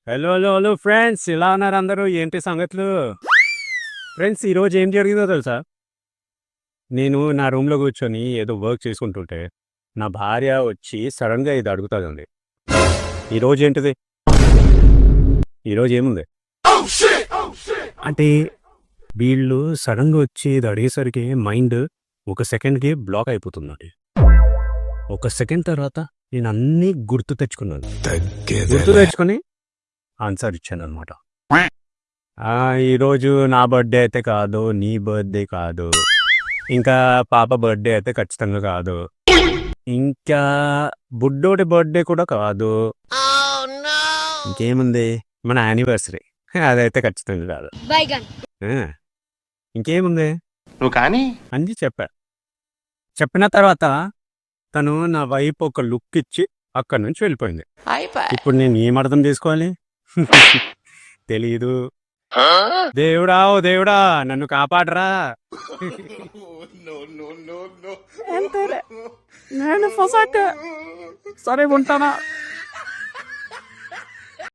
Hello hello hello friends, ఎలా ఉన్నారు అందరూ? ఏంటి సంగతులు? ఫ్రెండ్స్, ఈరోజు ఏం జరిగిందో తెలుసా? నేను నా రూమ్లో కూర్చొని ఏదో వర్క్ చేసుకుంటుంటే నా భార్య వచ్చి సడన్గా ఇది అడుగుతుంది. ఈరోజు ఏంటిది? ఈరోజు ఏముంది అంటే వీళ్ళు సడన్గా వచ్చి ఇది అడిగేసరికి మైండ్ ఒక సెకండ్కి బ్లాక్ అయిపోతుందండి. ఒక సెకండ్ తర్వాత నేను అన్నీ గుర్తు తెచ్చుకొని ఆన్సర్ ఇచ్చాను అనమాట. ఈరోజు నా బర్త్డే అయితే కాదు, నీ బర్త్డే కాదు, ఇంకా పాప బర్త్డే అయితే ఖచ్చితంగా కాదు, ఇంకా బుడ్డోడి బర్త్డే కూడా కాదు. ఇంకేముంది, మన యానివర్సరీ, అదైతే ఖచ్చితంగా కాదు. ఇంకేముంది నువ్వు కానీ అని చెప్పిన తర్వాత తను నా వైపు ఒక లుక్ ఇచ్చి అక్కడి నుంచి వెళ్ళిపోయింది. ఇప్పుడు నేను ఏం అర్థం చేసుకోవాలి? తెలీదు. దేవుడా, ఓ దేవుడా, నన్ను కాపాడరా. నేను సరే ఉంటానా.